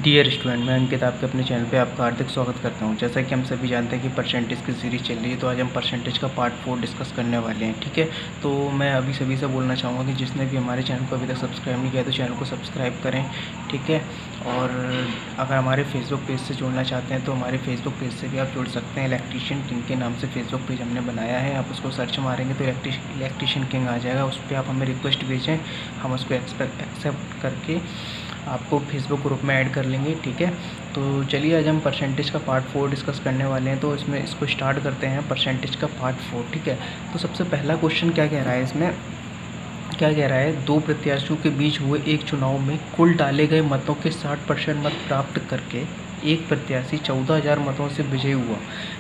Dear student, मैं अंकित आपके अपने चैनल पे आपका हार्दिक स्वागत करता हूं। जैसा कि हम सभी जानते हैं कि परसेंटेज की सीरीज़ चल रही है, तो आज हम परसेंटेज का पार्ट 4 डिस्कस करने वाले हैं। ठीक है, तो मैं अभी सभी से बोलना चाहूँगा कि जिसने भी हमारे चैनल को अभी तक सब्सक्राइब नहीं किया तो चैनल को सब्सक्राइब करें। ठीक है, और अगर हमारे फेसबुक पेज से जुड़ना चाहते हैं तो हमारे फेसबुक पेज से भी आप जुड़ सकते हैं। इलेक्ट्रीशियन किंग के नाम से फेसबुक पेज हमने बनाया है, आप उसको सर्च मारेंगे तो इलेक्ट्रीशियन किंग आ जाएगा। उस पर आप हमें रिक्वेस्ट भेजें, हम उसको एक्सेप्ट करके आपको फेसबुक ग्रुप में ऐड कर लेंगे। ठीक है, तो चलिए आज हम परसेंटेज का पार्ट 4 डिस्कस करने वाले हैं। तो इसमें इसको स्टार्ट करते हैं, परसेंटेज का पार्ट 4। ठीक है, तो सबसे पहला क्वेश्चन क्या कह रहा है, इसमें क्या कह रहा है, दो प्रत्याशियों के बीच हुए एक चुनाव में कुल डाले गए मतों के 60% मत प्राप्त करके एक प्रत्याशी 14,000 मतों से विजयी हुआ।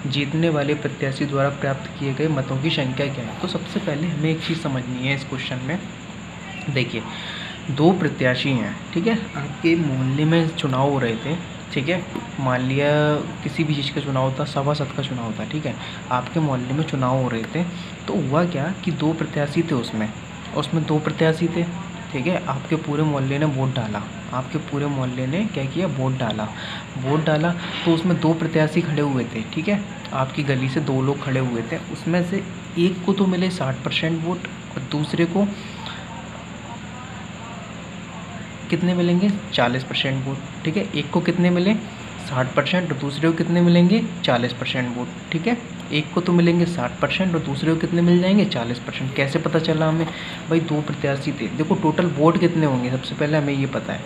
जीतने वाले प्रत्याशी द्वारा प्राप्त किए गए मतों की संख्या क्या है। तो सबसे पहले हमें एक चीज़ समझनी है इस क्वेश्चन में। देखिए, दो प्रत्याशी हैं, ठीक है, आपके मोहल्ले में चुनाव हो रहे थे। ठीक है, मान लिया किसी भी चीज़ का चुनाव था, सभासद का चुनाव था। ठीक है, आपके मोहल्ले में चुनाव हो रहे थे, तो हुआ क्या कि दो प्रत्याशी थे उसमें दो प्रत्याशी थे। ठीक है, आपके पूरे मोहल्ले ने वोट डाला, आपके पूरे मोहल्ले ने क्या किया, वोट डाला। तो उसमें दो प्रत्याशी खड़े हुए थे। ठीक है, आपकी गली से दो लोग खड़े हुए थे, उसमें से एक को तो मिले 60% वोट और दूसरे को कितने मिलेंगे, 40% वोट। ठीक है, एक को कितने मिले, 60% और दूसरे को कितने मिलेंगे, 40% वोट। ठीक है, एक को तो मिलेंगे 60% और दूसरे को कितने मिल जाएंगे, 40%। कैसे पता चला हमें, भाई दो प्रत्याशी थे। देखो टोटल वोट कितने होंगे, सबसे पहले हमें ये पता है,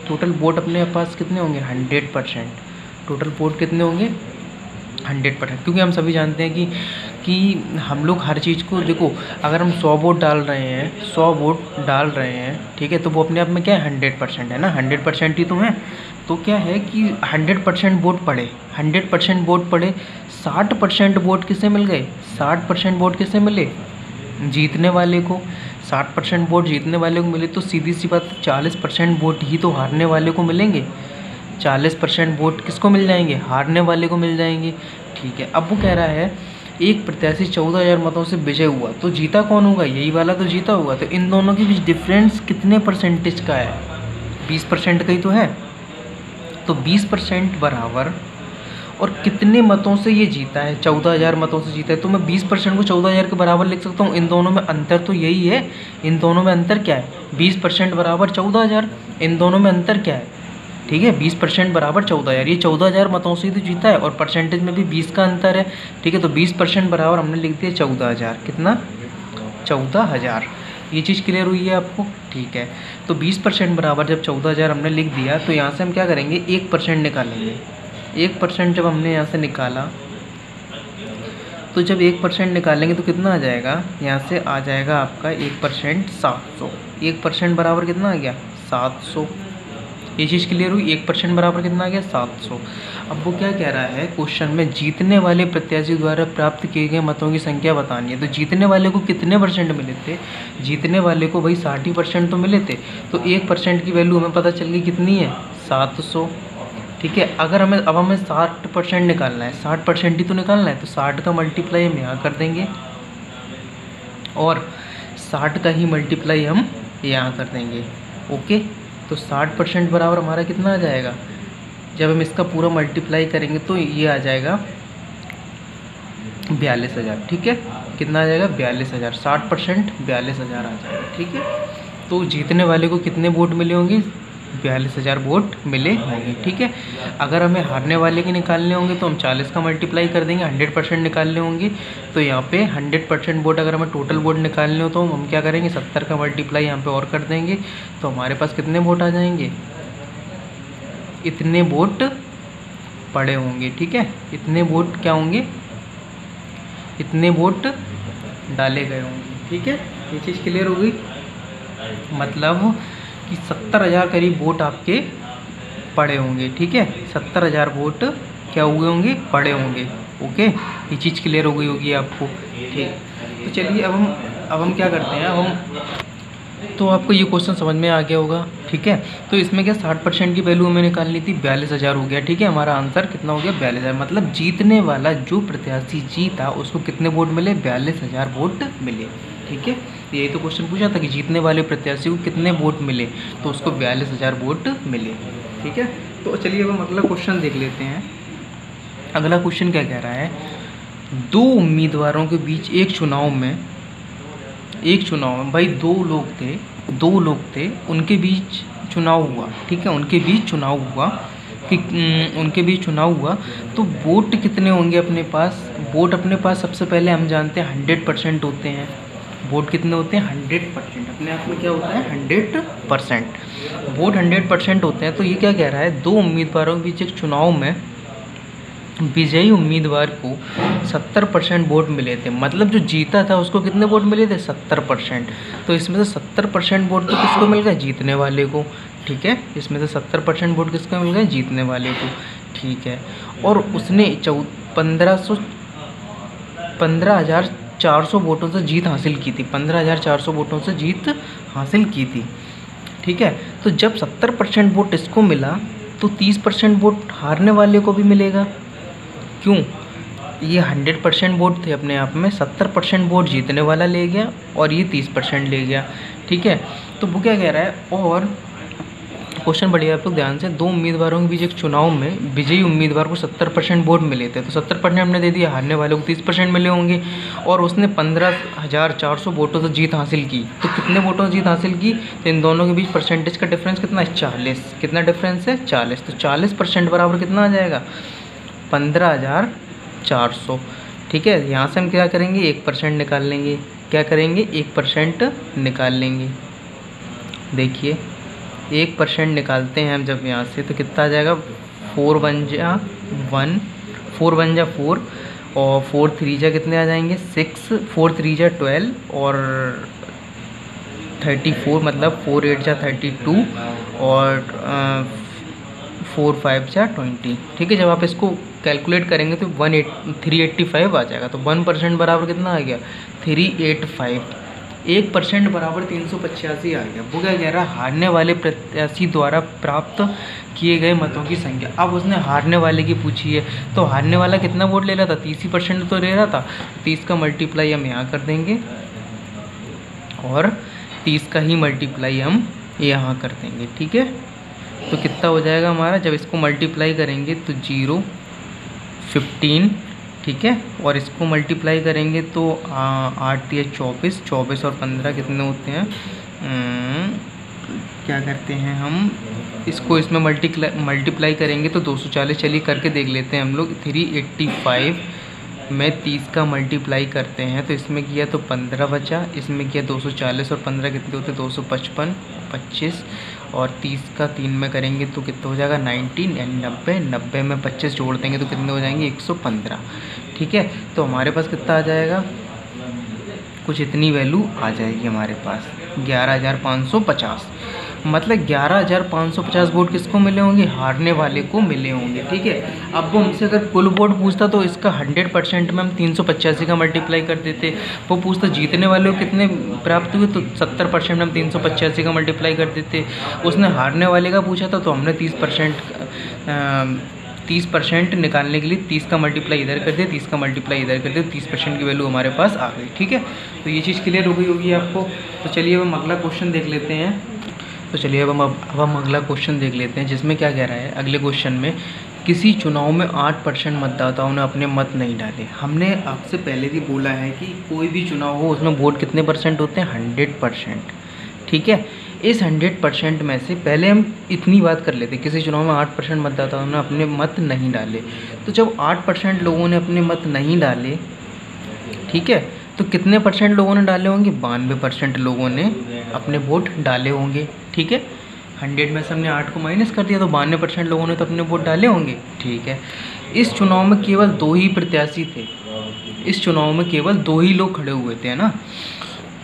टोटल वोट अपने पास कितने होंगे, 100%। टोटल वोट कितने होंगे, 100%। क्योंकि हम सभी जानते हैं कि हम लोग हर चीज़ को, देखो अगर हम 100 वोट डाल रहे हैं, ठीक है, तो वो अपने आप में क्या है, 100% है ना, 100% ही तो है। तो क्या है कि 100% वोट पड़े, 100% वोट पड़े, 60% वोट किसे मिल गए, 60% वोट किसे मिले, जीतने वाले को। 60% वोट जीतने वाले को मिले, तो सीधी सी बात 40% वोट ही तो हारने वाले को मिलेंगे। 40% वोट किसको मिल जाएंगे, हारने वाले को मिल जाएंगे। ठीक है, अब वो कह रहा है एक प्रत्याशी 14,000 मतों से विजय हुआ, तो जीता कौन होगा, यही वाला तो जीता होगा। तो इन दोनों के बीच डिफरेंस कितने परसेंटेज का है, 20% का ही तो है। तो 20% बराबर, और कितने मतों से ये जीता है, 14,000 मतों से जीता है। तो मैं 20% को 14,000 के बराबर लिख सकता हूँ। इन दोनों में अंतर तो यही है, इन दोनों में अंतर क्या है, 20% बराबर 14,000, इन दोनों में अंतर क्या है। ठीक है, 20% बराबर 14,000, ये 14,000 मतों से ही तो जीता है, और परसेंटेज में भी 20 का अंतर है। ठीक है, तो 20% बराबर हमने लिख दिया 14,000। कितना, 14,000। ये चीज़ क्लियर हुई है आपको। ठीक है, तो 20% बराबर जब 14,000 हमने लिख दिया, तो यहाँ से हम क्या करेंगे, 1% निकालेंगे। 1% जब हमने यहाँ से निकाला, तो जब 1% निकालेंगे तो कितना आ जाएगा, यहाँ से आ जाएगा आपका 1% 700। 1% बराबर कितना आ गया, 700। ये चीज़ क्लियर हुई, 1% बराबर कितना आ गया, 700। अब वो क्या कह रहा है क्वेश्चन में, जीतने वाले प्रत्याशी द्वारा प्राप्त किए गए मतों की संख्या बतानी है। तो जीतने वाले को कितने परसेंट मिले थे, जीतने वाले को भाई 60% तो मिले थे। तो 1% की वैल्यू हमें पता चल गई कितनी है, 700। ठीक है, अगर हमें 60% निकालना है, 60% ही तो निकालना है, तो 60 का मल्टीप्लाई हम यहाँ कर देंगे और 60 का ही मल्टीप्लाई हम यहाँ कर देंगे। ओके, तो 60% बराबर हमारा कितना आ जाएगा, जब हम इसका पूरा मल्टीप्लाई करेंगे तो ये आ जाएगा 42,000। ठीक है, कितना आ जाएगा, 42,000। 60% 42,000 आ जाएगा। ठीक है, तो जीतने वाले को कितने वोट मिले होंगे, 42,000 वोट मिले होंगे। ठीक है, अगर हमें हारने वाले के निकालने होंगे तो हम 40 का मल्टीप्लाई कर देंगे, 100% निकालने होंगे तो यहाँ पे 100% वोट, अगर हमें टोटल वोट निकालने हो तो हम क्या करेंगे, 70 का मल्टीप्लाई यहाँ पे और कर देंगे, तो हमारे पास कितने वोट आ जाएंगे, इतने वोट पड़े होंगे। ठीक है, इतने वोट क्या होंगे, इतने वोट डाले गए होंगे। ठीक है, ये चीज़ क्लियर हो गई, मतलब कि 70,000 करीब वोट आपके पड़े होंगे। ठीक है, 70,000 वोट क्या हुए होंगे, पड़े होंगे। ओके, ये चीज़ क्लियर हो गई होगी आपको। ठीक, तो चलिए अब हम क्या करते हैं, अब हम, तो आपको ये क्वेश्चन समझ में आ गया होगा। ठीक है, तो इसमें क्या 60% की वैल्यू हमें निकालनी थी, 42,000 हो गया। ठीक है, हमारा आंसर कितना हो गया, 42,000। मतलब जीतने वाला जो प्रत्याशी जीता उसको कितने वोट मिले, 42,000 वोट मिले। ठीक है, यही तो क्वेश्चन पूछा था कि जीतने वाले प्रत्याशी को कितने वोट मिले, तो उसको 42,000 वोट मिले। ठीक है, तो चलिए अब हम अगला क्वेश्चन देख लेते हैं। अगला क्वेश्चन क्या कह रहा है, दो उम्मीदवारों के बीच एक चुनाव में भाई दो लोग थे, उनके बीच चुनाव हुआ, ठीक है, उनके बीच चुनाव हुआ तो वोट कितने होंगे अपने पास। वोट अपने पास सबसे पहले हम जानते हैं 100% होते हैं। वोट कितने होते हैं, 100%। अपने आप में क्या होता है, 100%। वोट 100% होते हैं। तो ये क्या कह रहा है, दो उम्मीदवारों के बीच एक चुनाव में विजयी उम्मीदवार को 70% वोट मिले थे। मतलब जो जीता था उसको कितने वोट मिले थे, 70%। तो इसमें से 70% वोट तो किसको मिल गए, जीतने वाले को, ठीक है। इसमें से 70% वोट किसको मिल गए, जीतने वाले को, ठीक है। और उसने 15,400 वोटों से जीत हासिल की थी। 15,400 वोटों से जीत हासिल की थी, ठीक है। तो जब 70% वोट इसको मिला तो 30% वोट हारने वाले को भी मिलेगा। क्यों, ये 100% वोट थे अपने आप में, 70% वोट जीतने वाला ले गया और ये 30% ले गया, ठीक है। तो वो क्या कह रहा है, और क्वेश्चन बढ़िया आप लोग ध्यान से, दो उम्मीदवारों के बीच एक चुनाव में विजयी उम्मीदवार को 70% वोट मिले थे। तो 70% हमने दे दिया, हारने वाले को 30% मिले होंगे। और उसने 15,400 वोटों से जीत हासिल की। तो कितने वोटों से जीत हासिल की, तो इन दोनों के बीच परसेंटेज का डिफरेंस कितना है, 40। कितना डिफरेंस है, 40। तो 40% बराबर कितना आ जाएगा, 15,400, ठीक है। यहाँ से हम क्या करेंगे, 1% निकाल लेंगे। क्या करेंगे, 1% निकाल लेंगे। देखिए 1% निकालते हैं हम जब यहाँ से, तो कितना आ जाएगा, 4 1 जा 1, 4 1 जा 4, और 4 3 जा कितने आ जाएंगे, 6, 4 3 जा 12, और 34, मतलब 4 8 जा 32, और 4 5 जा 20, ठीक है। जब आप इसको कैलकुलेट करेंगे तो 385 आ जाएगा। तो 1% बराबर कितना आ गया, 385। 1% बराबर 385 आ गया। वो क्या कह रहा है, हारने वाले प्रत्याशी द्वारा प्राप्त किए गए मतों की संख्या। अब उसने हारने वाले की पूछी है, तो हारने वाला कितना वोट ले रहा था, 30% तो ले रहा था। 30 का मल्टीप्लाई हम यहाँ कर देंगे और 30 का ही मल्टीप्लाई हम यहाँ कर देंगे, ठीक है। तो कितना हो जाएगा हमारा, जब इसको मल्टीप्लाई करेंगे तो 0 15, ठीक है। और इसको मल्टीप्लाई करेंगे तो 8 या 24, 24 और 15 कितने होते हैं, क्या करते हैं हम, इसको इसमें मल्टीप्लाई करेंगे तो 240। चलिए करके देख लेते हैं हम लोग। 385 में 30 का मल्टीप्लाई करते हैं तो इसमें किया तो 15 बचा, इसमें किया 240 और 15 कितने होते, 255, 25, और 30 का 3 में करेंगे तो कितना हो जाएगा, 19, यानी 90। 90 में 25 जोड़ देंगे तो कितने हो जाएंगे, 115, ठीक है। तो हमारे पास कितना आ जाएगा, कुछ इतनी वैल्यू आ जाएगी हमारे पास, 11,550। मतलब 11,550 वोट किसको मिले होंगे, हारने वाले को मिले होंगे, ठीक है। अब वो हमसे अगर कुल वोट पूछता तो इसका 100% में हम 385 का मल्टीप्लाई कर देते। वो पूछता जीतने वाले को कितने प्राप्त हुए, तो 70% में हम 385 का मल्टीप्लाई कर देते। उसने हारने वाले का पूछा था तो हमने 30% निकालने के लिए 30 का मल्टीप्लाई इधर कर दिया, 30 का मल्टीप्लाई इधर कर दिया, 30% की वैल्यू हमारे पास आ गई, ठीक है। तो ये चीज़ क्लियर हो गई होगी आपको। तो चलिए अब हम अगला क्वेश्चन देख लेते हैं। अब हम अगला क्वेश्चन देख लेते हैं, जिसमें क्या कह रहा है अगले क्वेश्चन में, किसी चुनाव में 8% मतदाताओं ने अपने मत नहीं डाले। हमने आपसे पहले भी बोला है कि कोई भी चुनाव हो उसमें वोट कितने परसेंट होते हैं, 100%, ठीक है। इस 100% में से पहले हम इतनी बात कर लेते, किसी चुनाव में 8% मतदाताओं ने अपने मत नहीं डाले। तो जब 8% लोगों ने अपने मत नहीं डाले, ठीक है, तो कितने परसेंट लोगों ने डाले होंगे, 92% लोगों ने अपने वोट डाले होंगे, ठीक है। 100 में से हमने 8 को माइनस कर दिया तो 92% लोगों ने तो अपने वोट डाले होंगे, ठीक है। इस चुनाव में केवल 2 ही प्रत्याशी थे, इस चुनाव में केवल 2 ही लोग खड़े हुए थे, है ना।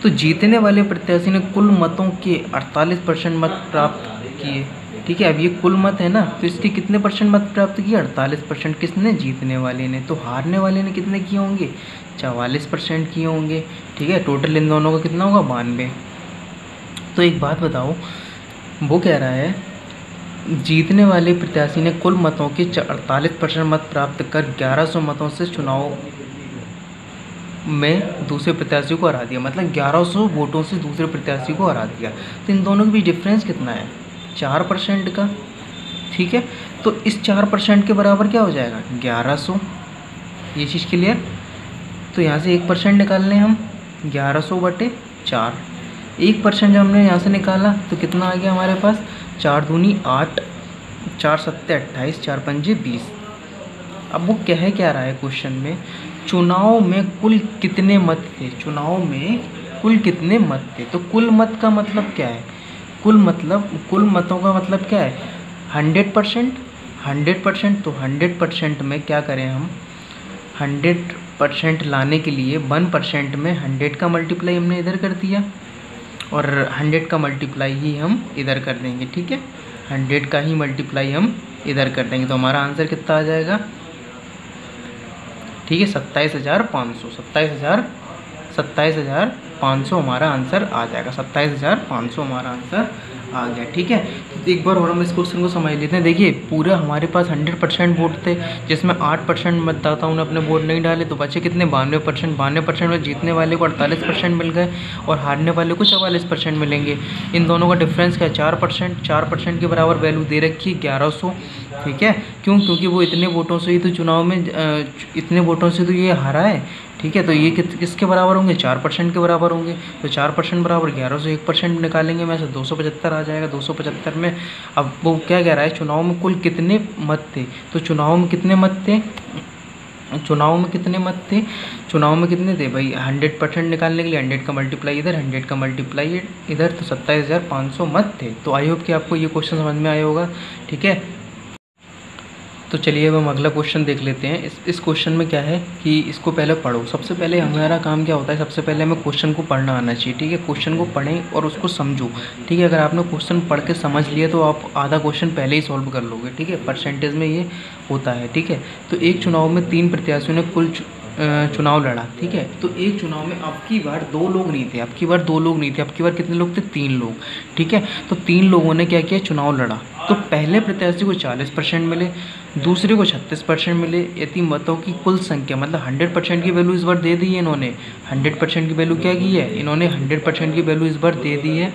तो जीतने वाले प्रत्याशी ने कुल मतों के 48% मत प्राप्त किए, ठीक है। अब ये कुल मत है ना, तो इसके कितने परसेंट मत प्राप्त किए, 48%। किसने, जीतने वाले ने। तो हारने वाले ने कितने किए होंगे, 44% किए होंगे, ठीक है। टोटल इन दोनों का कितना होगा, 92। तो एक बात बताओ, वो कह रहा है जीतने वाले प्रत्याशी ने कुल मतों के 48% मत प्राप्त कर 1100 मतों से चुनाव में दूसरे प्रत्याशी को हरा दिया। मतलब 1100 वोटों से दूसरे प्रत्याशी को हरा दिया। तो इन दोनों के बीच डिफरेंस कितना है, 4% का, ठीक है। तो इस 4% के बराबर क्या हो जाएगा 1100, ये चीज़ क्लियर। तो यहाँ से 1% निकाल लें हम, 1100/4। 1% जब हमने यहाँ से निकाला तो कितना आ गया हमारे पास, 4 दूनी 8, 4 सत्ते 28, 4 पंजे 20। अब वो क्या रहा है क्वेश्चन में, चुनाव में कुल कितने मत थे, चुनाव में कुल कितने मत थे। तो कुल मत का मतलब क्या है, कुल मतों का मतलब क्या है 100%। तो 100% में क्या करें हम, 100% लाने के लिए 1% में 100 का मल्टीप्लाई हमने इधर कर दिया और 100 का मल्टीप्लाई ही हम इधर कर देंगे, ठीक है। 100 का ही मल्टीप्लाई हम इधर कर देंगे, तो हमारा आंसर कितना आ जाएगा, ठीक है 27,500। 27,500 हमारा आंसर आ जाएगा, 27,500 हमारा आंसर आ गया, ठीक है। तो एक बार और हम इस क्वेश्चन को समझ लेते हैं। देखिए पूरा हमारे पास 100% वोट थे, जिसमें 8% मतदाताओं ने अपने वोट नहीं डाले, तो बचे कितने 92%। 92% में जीतने वाले को 48% मिल गए और हारने वाले को 44% मिलेंगे। इन दोनों का डिफरेंस क्या है 4%। 4% के बराबर वैल्यू दे रखी है 1100, ठीक है। क्यों, क्योंकि वो इतने वोटों से ही तो चुनाव में इतने वोटों से तो ये हारा है, ठीक है। तो ये किसके बराबर होंगे, 4% के बराबर होंगे। तो 4% बराबर 1100, 1% निकालेंगे में से 275 आ जाएगा। 275 में अब वो क्या कह रहा है, चुनाव में कुल कितने मत थे। तो चुनाव में कितने मत थे, चुनाव में कितने थे भाई, 100% निकालने के लिए 100 का मल्टीप्लाई इधर, 100 का मल्टीप्लाई इधर, तो 27,500 मत थे। तो आई होप कि आपको ये क्वेश्चन समझ में आया होगा, ठीक है। तो चलिए अब हम अगला क्वेश्चन देख लेते हैं। इस क्वेश्चन में क्या है कि इसको पहले पढ़ो। सबसे पहले हमारा काम क्या होता है, सबसे पहले हमें क्वेश्चन को पढ़ना आना चाहिए, ठीक है। क्वेश्चन को पढ़ें और उसको समझो, ठीक है। अगर आपने क्वेश्चन पढ़ के समझ लिया तो आप आधा क्वेश्चन पहले ही सॉल्व कर लोगे, ठीक है। परसेंटेज में ये होता है, ठीक है। तो एक चुनाव में 3 प्रत्याशियों ने कुल चुनाव लड़ा, ठीक है। तो एक चुनाव में अब की बार 2 लोग नहीं थे, अब की बार कितने लोग थे, 3 लोग, ठीक है। तो 3 लोगों ने क्या किया, चुनाव लड़ा। तो पहले प्रत्याशी को 40% मिले, दूसरे को 36% मिले। यदि मतों की कुल संख्या, मतलब 100% की वैल्यू इस बार दे दी है इन्होंने, 100% की वैल्यू क्या की है इन्होंने, 100% की वैल्यू इस बार दे दी है।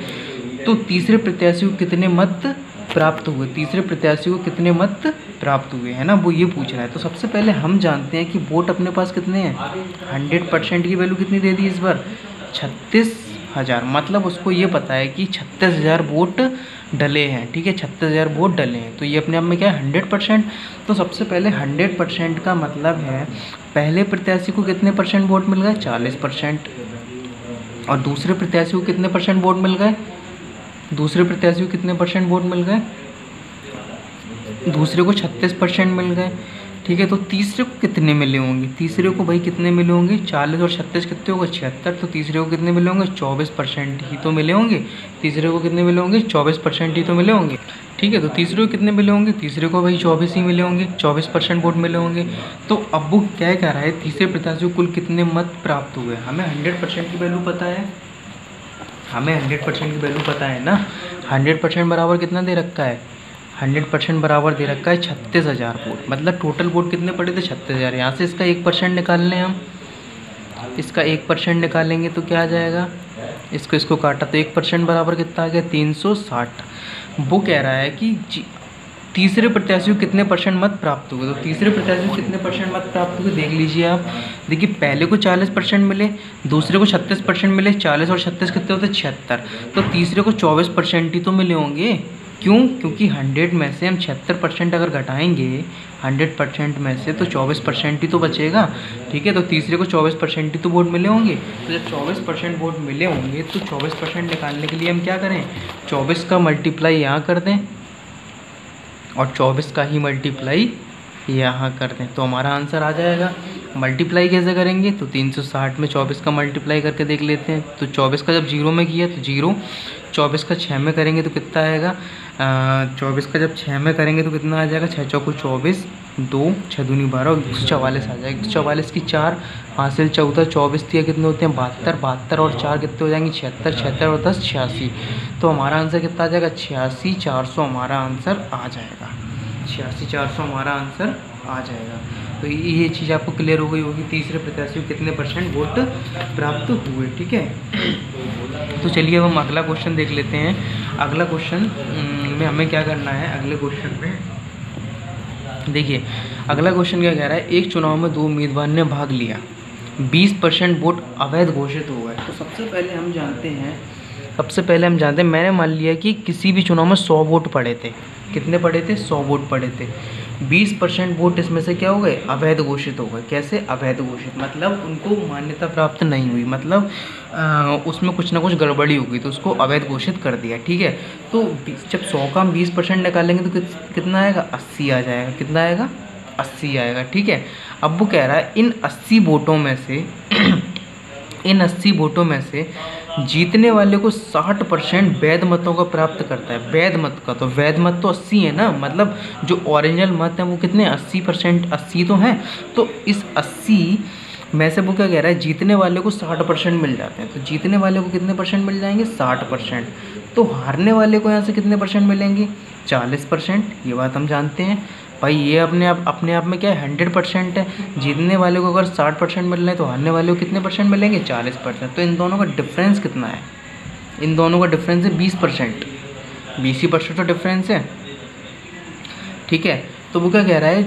तो तीसरे प्रत्याशी को कितने मत प्राप्त हुए, तीसरे प्रत्याशी को कितने मत प्राप्त हुए, है ना, वो ये पूछ रहा है। तो सबसे पहले हम जानते हैं कि वोट अपने पास कितने हैं, 100% की वैल्यू कितनी दे दी इस बार, 36,000। मतलब उसको ये पता है कि 36,000 वोट डले हैं, ठीक है, 36,000 वोट डले हैं। तो ये अपने आप में क्या है 100%। तो सबसे पहले 100% का मतलब है पहले प्रत्याशी को कितने परसेंट वोट मिल गए, 40%। और दूसरे प्रत्याशी को कितने परसेंट वोट मिल गए, दूसरे प्रत्याशी को कितने परसेंट वोट मिल गए, दूसरे को 36% मिल गए, ठीक है। तो तीसरे को कितने मिले होंगे, तीसरे को भाई कितने मिले होंगे, 40 और 36 कितने होगा 76। तो तीसरे को कितने मिले होंगे, 24% ही तो मिले होंगे। तीसरे को कितने मिले होंगे, 24% ही तो मिले होंगे, ठीक है। तो तीसरे को कितने मिले होंगे, तीसरे को भाई 24 ही मिले होंगे, 24% वोट मिले होंगे। तो अब वो क्या कह रहा है, तीसरे प्रत्याशी को कुल कितने मत प्राप्त हुए। हमें 100% की वैल्यू पता है, हमें 100% की वैल्यू पता है ना। 100% बराबर कितना दे रखा है, 100% बराबर दे रखा है 36,000 वोट। मतलब टोटल वोट कितने पड़े थे 36,000। यहाँ से इसका 1% निकाल लें हम, इसका 1% निकालेंगे तो क्या आ जाएगा, इसको काटा तो 1% बराबर कितना आ गया 360। वो कह रहा है कि तीसरे प्रत्याशी को कितने परसेंट मत प्राप्त हुए। तो तीसरे प्रत्याशी को कितने परसेंट मत प्राप्त हुए देख लीजिए आप। देखिए पहले को 40% मिले, दूसरे को 36% मिले, 40 और 36 कितने होते 76। तो तीसरे को 24% ही तो मिले होंगे। क्यों, क्योंकि 100 में से हम 76% अगर घटाएंगे 100% में से तो 24% ही तो बचेगा, ठीक है। तो तीसरे को 24% ही तो वोट मिले होंगे। तो जब 24% वोट मिले होंगे तो 24% निकालने के लिए हम क्या करें, 24 का मल्टीप्लाई यहाँ कर दें और 24 का ही मल्टीप्लाई यहाँ कर दें तो हमारा आंसर आ जाएगा। मल्टीप्लाई कैसे करेंगे, तो 360 में 24 का मल्टीप्लाई करके देख लेते हैं। तो 24 का जब 0 में किया तो 0, 24 का 6 में करेंगे तो कितना आएगा, 24 का जब 6 में करेंगे तो कितना आ जाएगा, 6 चौको 24, 2 6 दूनी 12, 144 आ जाएगा। 144 की 4 हासिल 14, 24 दिया कितने होते हैं 72, 72 और 4 कितने हो जाएंगे 76, 76 और 10 86। तो हमारा आंसर कितना आ जाएगा 86,400 हमारा आंसर आ जाएगा, 86,400 हमारा आंसर आ जाएगा। तो ये चीज़ आपको क्लियर हो गई होगी, तीसरे प्रत्याशी को कितने परसेंट वोट प्राप्त हुए, ठीक है। तो चलिए अब हम अगला क्वेश्चन देख लेते हैं। अगला क्वेश्चन में हमें क्या करना है, अगले क्वेश्चन में देखिए अगला क्वेश्चन क्या कह रहा है, एक चुनाव में 2 उम्मीदवार ने भाग लिया, 20% वोट अवैध घोषित हो गए। तो सबसे पहले हम जानते हैं मैंने मान लिया कि किसी भी चुनाव में 100 वोट पड़े थे। कितने पड़े थे? 100 वोट पड़े थे। 20% वोट इसमें से क्या हो गए? अवैध घोषित हो गए। कैसे अवैध घोषित? मतलब उनको मान्यता प्राप्त नहीं हुई, मतलब उसमें कुछ ना कुछ गड़बड़ी हो गई तो उसको अवैध घोषित कर दिया। ठीक है, तो जब 100 का हम 20% निकालेंगे तो कितना आएगा? 80 आ जाएगा। कितना आएगा? 80 आएगा। ठीक है, अब वो कह रहा है इन 80 वोटों में से जीतने वाले को 60% वैध मतों का प्राप्त करता है। वैध मत का, तो वैध मत तो 80 है ना, मतलब जो ओरिजिनल मत है वो कितने? 80%, 80 तो हैं। तो इस 80 में से वो क्या कह रहा है, जीतने वाले को 60% मिल जाते हैं। तो जीतने वाले को कितने परसेंट मिल जाएंगे? 60%। तो हारने वाले को यहाँ से कितने परसेंट मिलेंगे? 40%। ये बात हम जानते हैं भाई, ये अपने आप में क्या है? 100% है। जीतने वाले को अगर 60% मिल रहे हैं तो हारने वाले को कितने परसेंट मिलेंगे? 40%। तो इन दोनों का डिफरेंस कितना है? इन दोनों का डिफरेंस है 20%। 20% तो डिफरेंस है। ठीक है, तो वो क्या कह रहा है,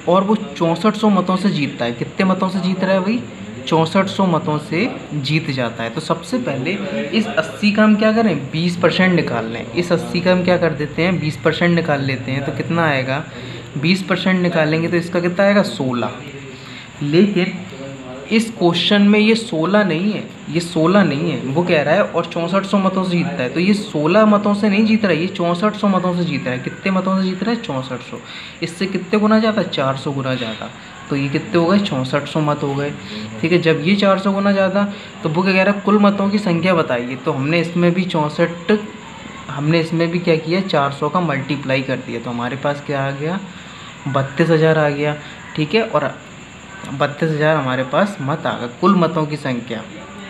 और वो 6400 मतों से जीतता है। कितने मतों से जीत रहा है भाई? 6400 मतों से जीत जाता है। तो सबसे पहले इस 80 का हम क्या करें? 20% निकाल लें। इस 80 का हम क्या कर देते हैं? 20% निकाल लेते हैं। तो कितना आएगा? 20% निकालेंगे तो इसका कितना आएगा? 16। लेकिन इस क्वेश्चन में ये 16 नहीं है, ये 16 नहीं है। वो कह रहा है और 6400 मतों से जीतता है। तो ये 16 मतों से नहीं जीत रहा है, ये 6400 मतों से जीत रहा है। कितने मतों से जीत रहा है? 6400। इससे कितने गुना ज़्यादा? 400 गुना ज़्यादा। तो ये कितने हो गए? 6400 मत हो गए। ठीक है, जब ये 400 गुना ज़्यादा, तो वो क्या कह रहा है, कुल मतों की संख्या बताइए। तो हमने इसमें भी क्या किया? 400 का मल्टीप्लाई कर दिया। तो हमारे पास क्या आ गया? 32,000 आ गया। ठीक है, और 32,000 हमारे पास मत आ गए, कुल मतों की संख्या।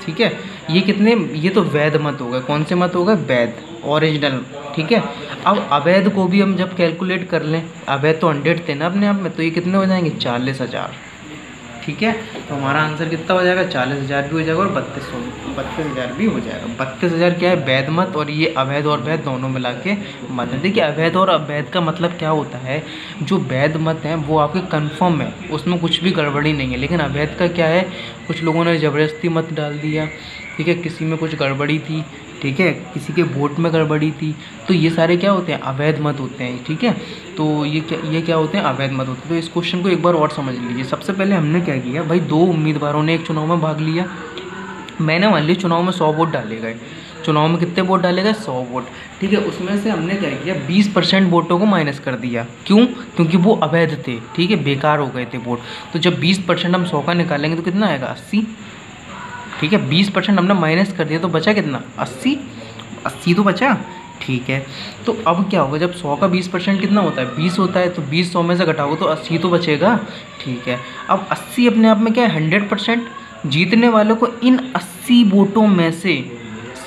ठीक है, ये कितने? ये तो वैध मत हो गए। कौन से मत हो गए? वैध, ओरिजिनल। ठीक है, अब अवैध को भी हम जब कैलकुलेट कर लें, अवैध तो 100 थे ना अपने आप में, तो ये कितने हो जाएंगे? 40,000। ठीक है, तो हमारा आंसर कितना हो जाएगा? 40,000 भी हो जाएगा और 32,000 भी हो जाएगा। 32,000 क्या है? वैध मत, और ये अवैध और वैध दोनों मिला के मत है। देखिए अवैध और अवैध का मतलब क्या होता है, जो वैध मत हैं वो आपके कन्फर्म है, उसमें कुछ भी गड़बड़ी नहीं है। लेकिन अवैध का क्या है, कुछ लोगों ने ज़बरदस्ती मत डाल दिया। ठीक है, किसी में कुछ गड़बड़ी थी, ठीक है, किसी के वोट में गड़बड़ी थी, तो ये सारे क्या होते हैं? अवैध मत होते हैं। ठीक है, तो ये क्या होते हैं? अवैध मत होते हैं। तो इस क्वेश्चन को एक बार और समझ लीजिए। सबसे पहले हमने क्या किया भाई, 2 उम्मीदवारों ने एक चुनाव में भाग लिया। मैंने मान लिया चुनाव में 100 वोट डाले गए। चुनाव में कितने वोट डाले गए? 100 वोट। ठीक है, उसमें से हमने क्या किया? 20% वोटों को माइनस कर दिया। क्यों? क्योंकि वो अवैध थे। ठीक है, बेकार हो गए थे वोट। तो जब 20% हम 100 का निकालेंगे तो कितना आएगा? 80। ठीक है, 20% हमने माइनस कर दिया तो बचा कितना? 80 तो बचा। ठीक है, तो अब क्या होगा, जब 100 का 20% कितना होता है? 20 होता है। तो 20 100 में से घटाओगे तो 80 तो बचेगा। ठीक है, अब 80 अपने आप में क्या है? 100%। जीतने वालों को इन 80 वोटों में से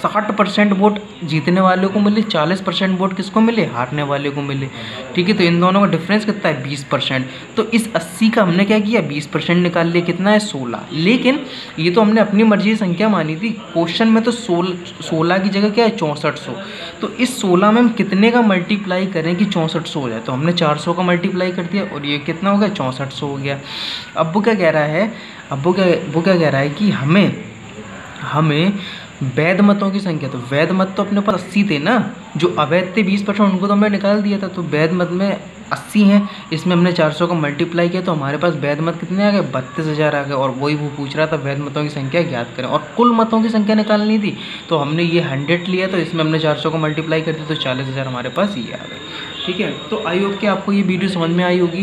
60% वोट जीतने वाले को मिले, 40% वोट किसको मिले? हारने वाले को मिले। ठीक है, तो इन दोनों का डिफरेंस कितना है? 20%। तो इस 80 का हमने क्या किया? 20% निकाल लिया। कितना है? 16। लेकिन ये तो हमने अपनी मर्जी की संख्या मानी थी। क्वेश्चन में तो 16 की जगह क्या है? 6400। तो इस 16 में हम कितने का मल्टीप्लाई करें कि 6400 हो जाए? तो हमने 400 का मल्टीप्लाई कर दिया और ये कितना हो गया? 6400 हो गया। अब वो क्या कह रहा है? वो क्या कह रहा है कि हमें वैध मतों की संख्या, तो वैध मत तो अपने पास 80 थे ना, जो अवैध थे 20% उनको तो हमने निकाल दिया था। तो वैध मत में 80 हैं, इसमें हमने 400 का मल्टीप्लाई किया तो हमारे पास वैध मत कितने आ गए? 32,000 आ गए। और वही वो पूछ रहा था वैध मतों की संख्या ज्ञात करें, और कुल मतों की संख्या निकालनी थी। तो हमने ये 100 लिया, तो इसमें हमने 400 को मल्टीप्लाई कर दिया तो 40,000 हमारे पास ये आ गए। ठीक है, तो आई होप कि आपको ये वीडियो समझ में आई होगी।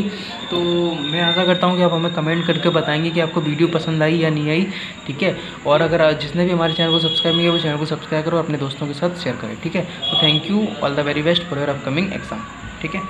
तो मैं आशा करता हूँ कि आप हमें कमेंट करके बताएंगे कि आपको वीडियो पसंद आई या नहीं आई। ठीक है, और अगर जिसने भी हमारे चैनल को सब्सक्राइब नहीं किया वो चैनल को सब्सक्राइब करो, अपने दोस्तों के साथ शेयर करें। ठीक है, तो thank you, all the very best for your upcoming exam. ठीक है।